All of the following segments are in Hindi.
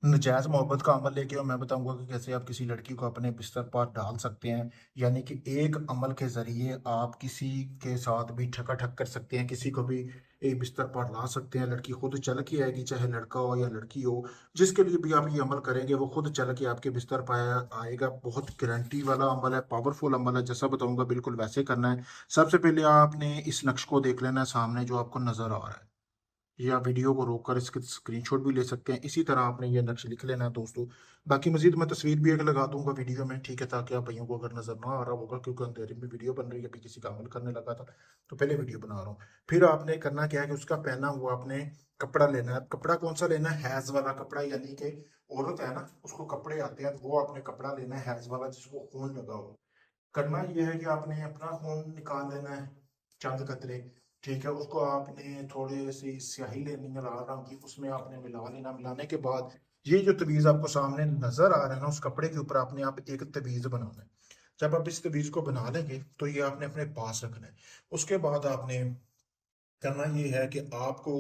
नजायज़ मोहब्बत का अमल लेके और मैं बताऊंगा कि कैसे आप किसी लड़की को अपने बिस्तर पर डाल सकते हैं। यानी कि एक अमल के ज़रिए आप किसी के साथ भी ठका कर सकते हैं, किसी को भी एक बिस्तर पर ला सकते हैं। लड़की खुद चल के आएगी, चाहे लड़का हो या लड़की हो, जिसके लिए भी आप ये अमल करेंगे वो खुद चल के आपके बिस्तर पर आएगा। बहुत गारंटी वाला अमल है, पावरफुल अमल है। जैसा बताऊंगा बिल्कुल वैसे करना है। सबसे पहले आपने इस नक्श को देख लेना है सामने जो आपको नज़र आ रहा है, या वीडियो को रोककर इसके स्क्रीनशॉट भी ले सकते हैं। इसी तरह आपने ये नक्श लिख लेना है दोस्तों। बाकी मजीद मैं तस्वीर भी एक लगा दूंगा वीडियो में, ठीक है, ताकि आप भाइयों को अगर नजर ना आ रहा होगा, क्योंकि अंधेरे में वीडियो बन रही है, अभी किसी का अमल करने लगा था तो पहले वीडियो बना रहा हूँ। फिर आपने करना क्या है कि उसका पहना हुआ आपने कपड़ा लेना है। कपड़ा कौन सा लेना है? हैज वाला कपड़ा, यानी कि औरत है ना, उसको कपड़े आते हैं, वो आपने कपड़ा लेना है हैज वाला जिसको खून लगा हो। करना यह है कि आपने अपना खून निकाल लेना है, चंद कतरे, ठीक है। उसको आपने थोड़ी सी स्याही लेनी है लाल रंग की, उसमें आपने मिला लेना। मिलाने के बाद ये जो तवीज आपको सामने नजर आ रहा है ना, उस कपड़े के ऊपर आपने आप एक तवीज बनाना है। जब आप इस तवीज को बना लेंगे तो ये आपने अपने पास रखना है। उसके बाद आपने करना ये है कि आपको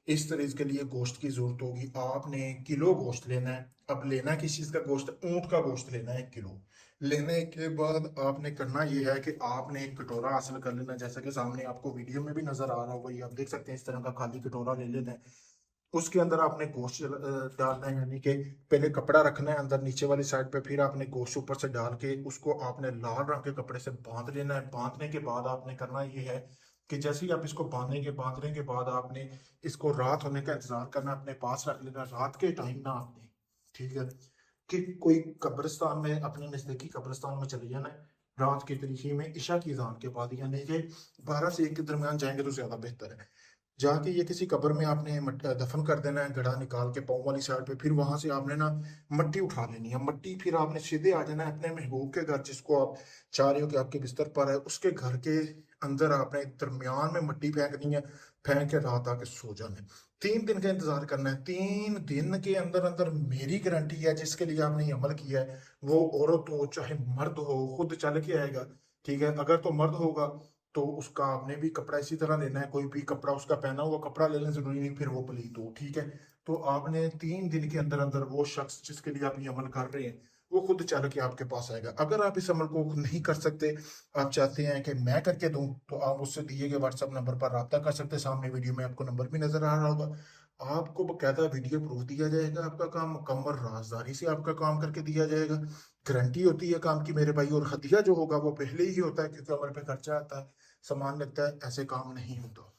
इस तरह के लिए गोश्त की जरूरत होगी। आपने किलो गोश्त लेना है। अब लेना किस चीज का गोश्त? ऊंट का गोश्त लेना है 1 किलो। लेने के बाद आपने करना ये है कि आपने एक कटोरा हासिल कर लेना है, जैसा कि सामने आपको वीडियो में भी नजर आ रहा होगा, ये आप देख सकते हैं। इस तरह का खाली कटोरा ले लेना है। उसके अंदर आपने गोश्त डालना है, यानी कि पहले कपड़ा रखना है अंदर नीचे वाली साइड पे, फिर आपने गोश्त ऊपर से डाल के उसको आपने लाल रंग के कपड़े से बांध लेना है। बांधने के बाद आपने करना ये है कि जैसे ही आप इसको बांधने के बाद आपने इसको रात होने का इंतजार करना, अपने पास रख लेना। रात के टाइम ना आपने, ठीक है, कि कोई कब्रिस्तान में, अपने नजदीकी कब्रिस्तान में चले जाना है रात के तरीके में, इशा की अजान के बाद, यानी कि 12 से 1 के दरमियान जाएंगे तो ज्यादा बेहतर है। जाके ये किसी कब्र में आपने दफन कर देना है, गड़ा निकाल के पाँव वाली साइड पे। फिर वहां से आपने ना मट्टी उठा लेनी है। मट्टी फिर आपने सीधे आ जाना है अपने महबूब के घर, जिसको आप चाह रहे हो कि आपके बिस्तर पर है, उसके घर के अंदर आपने दरमियान में मट्टी फेंकनी है। फेंक के रात आके सो जाना है। 3 दिन का इंतजार करना है। 3 दिन के अंदर अंदर मेरी गारंटी है, जिसके लिए आपने ये अमल किया है, वो औरत हो चाहे मर्द हो, खुद चल के आएगा। ठीक है, अगर तो मर्द होगा तो उसका आपने भी कपड़ा इसी तरह लेना है, कोई भी कपड़ा उसका पहना हुआ कपड़ा लेना जरूरी नहीं फिर वो पलीत हो, ठीक है। तो आपने 3 दिन के अंदर अंदर वो शख्स जिसके लिए आप ये अमल कर रहे हैं, वो खुद चल के आपके पास आएगा। अगर आप इस अमल को नहीं कर सकते, आप चाहते हैं कि मैं करके दूं, तो आप उससे दिए गए व्हाट्सएप नंबर पर रब्ता कर सकते हैं। सामने वीडियो में आपको नंबर भी नजर आ रहा होगा। आपको बकायदा वीडियो प्रूफ दिया जाएगा, आपका काम मुकम्मल राजदारी से आपका काम करके दिया जाएगा। गारंटी होती है काम की मेरे भाई। और हदिया जो होगा वो पहले ही होता है, क्योंकि अमल पे खर्चा आता है, सामान लगता है, ऐसे काम नहीं होता।